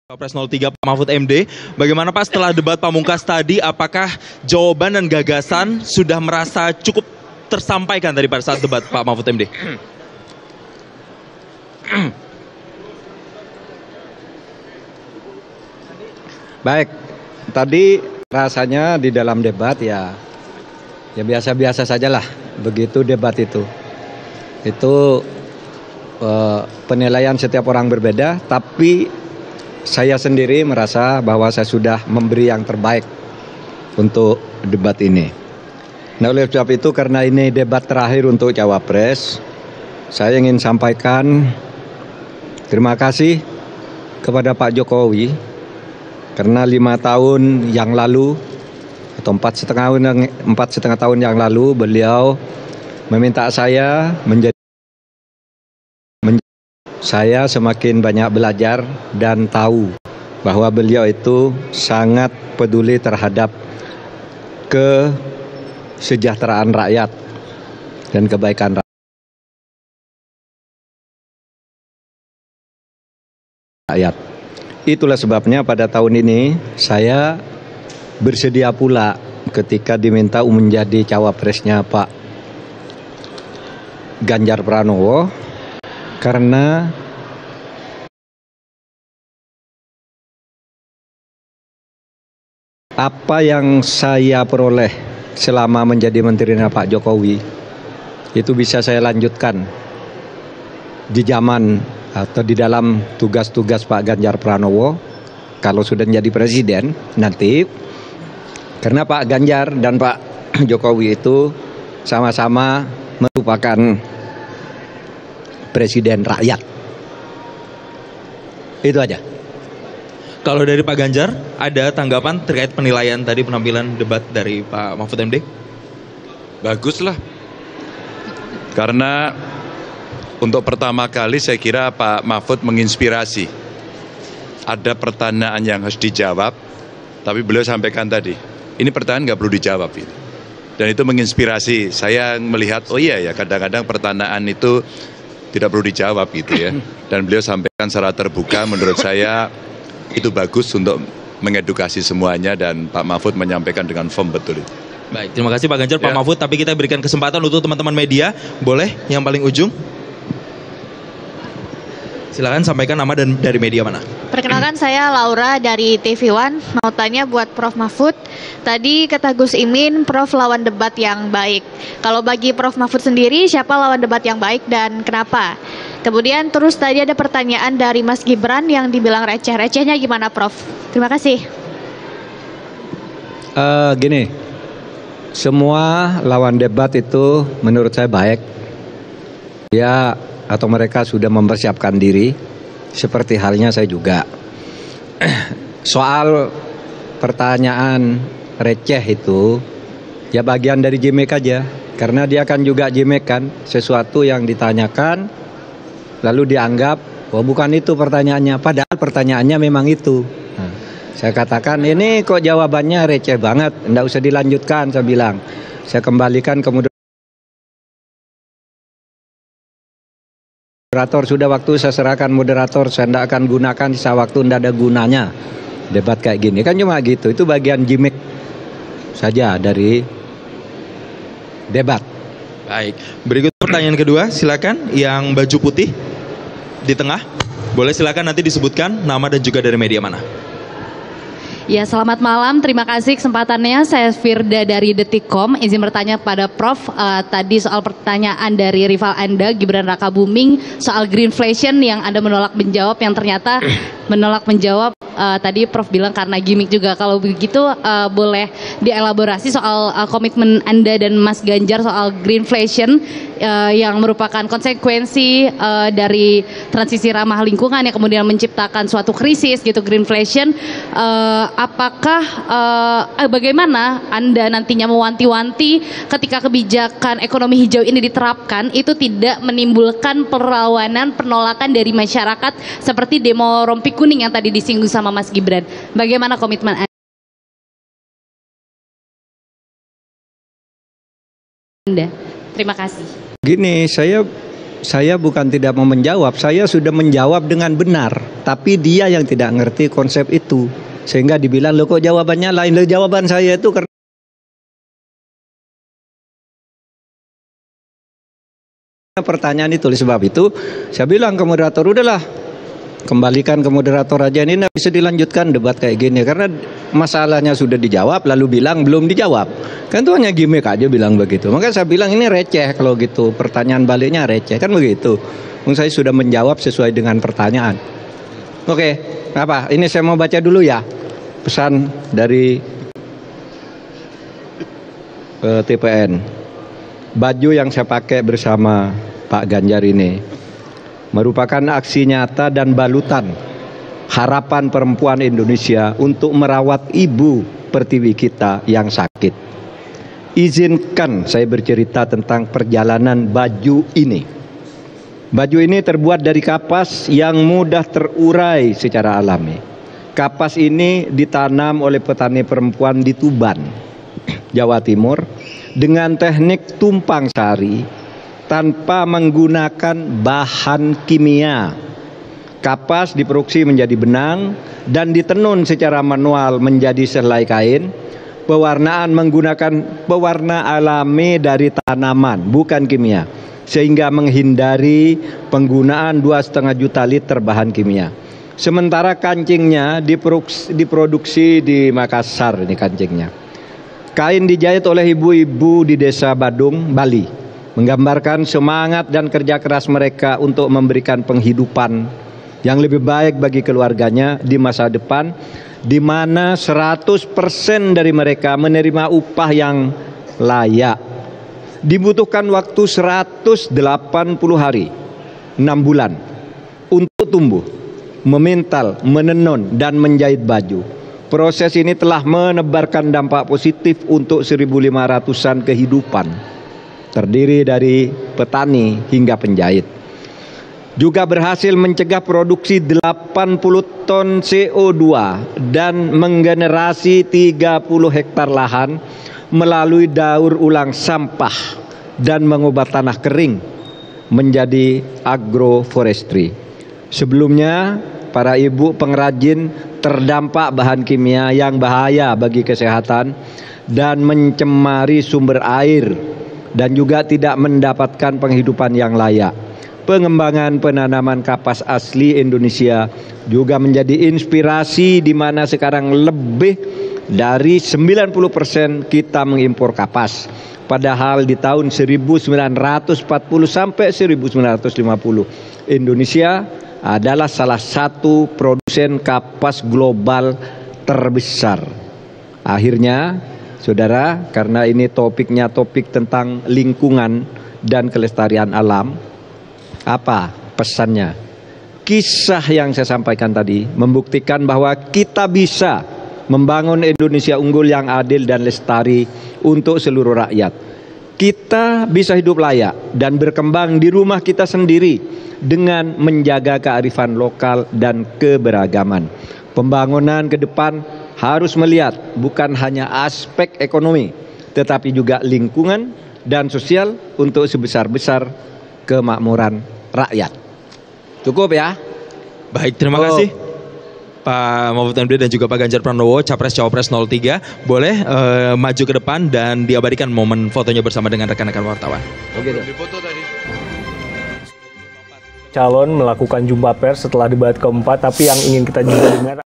Pres 03 Pak Mahfud MD, bagaimana Pak setelah debat pamungkas tadi, apakah jawaban dan gagasan sudah merasa cukup tersampaikan tadi pada saat debat Pak Mahfud MD? Baik, tadi rasanya di dalam debat ya biasa-biasa sajalah, begitu debat itu. Itu penilaian setiap orang berbeda, tapi saya sendiri merasa bahwa saya sudah memberi yang terbaik untuk debat ini. Nah, oleh sebab itu karena ini debat terakhir untuk Cawapres, saya ingin sampaikan terima kasih kepada Pak Jokowi karena 5 tahun yang lalu atau 4,5 tahun yang lalu beliau meminta saya saya semakin banyak belajar dan tahu bahwa beliau itu sangat peduli terhadap kesejahteraan rakyat dan kebaikan rakyat. Itulah sebabnya pada tahun ini saya bersedia pula ketika diminta menjadi cawapresnya Pak Ganjar Pranowo, karena apa yang saya peroleh selama menjadi menterinya Pak Jokowi itu bisa saya lanjutkan di zaman atau di dalam tugas-tugas Pak Ganjar Pranowo kalau sudah menjadi presiden nanti, karena Pak Ganjar dan Pak Jokowi itu sama-sama merupakan presiden rakyat. Itu aja. Kalau dari Pak Ganjar, ada tanggapan terkait penilaian tadi penampilan debat dari Pak Mahfud MD? Baguslah. Karena untuk pertama kali saya kira Pak Mahfud menginspirasi. Ada pertanyaan yang harus dijawab, tapi beliau sampaikan tadi, ini pertanyaan nggak perlu dijawab. Dan itu menginspirasi. Saya melihat, oh iya ya, kadang-kadang pertanyaan itu tidak perlu dijawab gitu ya. Dan beliau sampaikan secara terbuka, menurut saya itu bagus untuk mengedukasi semuanya dan Pak Mahfud menyampaikan dengan firm betul itu. Baik, terima kasih Pak Ganjar, Pak Mahfud. Tapi kita berikan kesempatan untuk teman-teman media. Boleh yang paling ujung? Silakan sampaikan nama dan dari media mana. Perkenalkan saya Laura dari TV One. Mau tanya buat Prof Mahfud. Tadi kata Gus Imin, Prof lawan debat yang baik. Kalau bagi Prof Mahfud sendiri, siapa lawan debat yang baik dan kenapa? Kemudian terus tadi ada pertanyaan dari Mas Gibran yang dibilang receh-recehnya gimana Prof? Terima kasih. Gini, semua lawan debat itu menurut saya baik. Ya, atau mereka sudah mempersiapkan diri, seperti halnya saya juga. Soal pertanyaan receh itu, ya bagian dari gimmick aja. Karena dia kan juga gimmick kan, sesuatu yang ditanyakan, lalu dianggap, oh bukan itu pertanyaannya, padahal pertanyaannya memang itu. Nah, saya katakan, ini kok jawabannya receh banget, enggak usah dilanjutkan, saya bilang. Saya kembalikan ke moderator, sudah waktu saya serahkan moderator, saya tidak akan gunakan sisa waktu, tidak ada gunanya debat kayak gini, kan cuma gitu, itu bagian gimmick saja dari debat. Baik, berikut pertanyaan kedua, silakan yang baju putih di tengah, boleh silakan nanti disebutkan nama dan juga dari media mana. Ya, selamat malam. Terima kasih kesempatannya. Saya Firda dari Detikcom. Izin bertanya pada Prof. Tadi soal pertanyaan dari rival Anda, Gibran Rakabuming, soal greenflation yang Anda menolak menjawab, yang ternyata menolak menjawab. Tadi Prof bilang karena gimmick juga. Kalau begitu boleh dielaborasi soal komitmen Anda dan Mas Ganjar soal greenflation yang merupakan konsekuensi dari transisi ramah lingkungan yang kemudian menciptakan suatu krisis gitu, greenflation. Apakah bagaimana Anda nantinya mewanti-wanti ketika kebijakan ekonomi hijau ini diterapkan itu tidak menimbulkan perlawanan, penolakan dari masyarakat seperti demo rompi kuning yang tadi disinggung sama Mas Gibran. Bagaimana komitmen Anda? Terima kasih. Gini, saya saya bukan tidak mau menjawab, saya sudah menjawab dengan benar, tapi dia yang tidak ngerti konsep itu, sehingga dibilang lo kok jawabannya lain. Lo jawaban saya itu karena pertanyaan itu. Oleh sebab itu saya bilang ke moderator, udahlah kembalikan ke moderator aja, ini nggak bisa dilanjutkan debat kayak gini karena masalahnya sudah dijawab lalu bilang belum dijawab, kan itu hanya gimmick aja bilang begitu. Makanya saya bilang ini receh kalau gitu, pertanyaan baliknya receh kan begitu. Saya sudah menjawab sesuai dengan pertanyaan. Oke, apa ini saya mau baca dulu ya pesan dari TPN. Baju yang saya pakai bersama Pak Ganjar ini merupakan aksi nyata dan balutan harapan perempuan Indonesia untuk merawat ibu pertiwi kita yang sakit. Izinkan saya bercerita tentang perjalanan baju ini. Baju ini terbuat dari kapas yang mudah terurai secara alami. Kapas ini ditanam oleh petani perempuan di Tuban, Jawa Timur, dengan teknik tumpang sari tanpa menggunakan bahan kimia. Kapas diproduksi menjadi benang dan ditenun secara manual menjadi selai kain. Pewarnaan menggunakan pewarna alami dari tanaman, bukan kimia, sehingga menghindari penggunaan 2,5 juta liter bahan kimia. Sementara kancingnya diproduksi di Makassar, ini kancingnya. Kain dijahit oleh ibu-ibu di desa Badung, Bali, menggambarkan semangat dan kerja keras mereka untuk memberikan penghidupan yang lebih baik bagi keluarganya di masa depan, di mana 100% dari mereka menerima upah yang layak. Dibutuhkan waktu 180 hari, 6 bulan, untuk tumbuh, memintal, menenun, dan menjahit baju. Proses ini telah menebarkan dampak positif untuk 1.500-an kehidupan, terdiri dari petani hingga penjahit. Juga berhasil mencegah produksi 80 ton CO2 dan menggenerasi 30 hektar lahan melalui daur ulang sampah dan mengubah tanah kering menjadi agroforestry. Sebelumnya, para ibu pengrajin terdampak bahan kimia yang bahaya bagi kesehatan dan mencemari sumber air dan juga tidak mendapatkan penghidupan yang layak. Pengembangan penanaman kapas asli Indonesia juga menjadi inspirasi di mana sekarang lebih dari 90% kita mengimpor kapas. Padahal di tahun 1940 sampai 1950 Indonesia adalah salah satu produsen kapas global terbesar. Akhirnya, saudara, karena ini topiknya topik tentang lingkungan dan kelestarian alam, apa pesannya? Kisah yang saya sampaikan tadi membuktikan bahwa kita bisa membangun Indonesia unggul yang adil dan lestari untuk seluruh rakyat. Kita bisa hidup layak dan berkembang di rumah kita sendiri dengan menjaga kearifan lokal dan keberagaman. Pembangunan ke depan harus melihat bukan hanya aspek ekonomi, tetapi juga lingkungan dan sosial untuk sebesar-besar kemakmuran rakyat. Cukup ya? Baik, terima kasih Pak Mahfud MD dan juga Pak Ganjar Pranowo, Capres-Cawapres 03. Boleh maju ke depan dan diabadikan momen fotonya bersama dengan rekan-rekan wartawan. Oke. Calon melakukan jumpa pers setelah debat keempat, tapi yang ingin kita juga dengar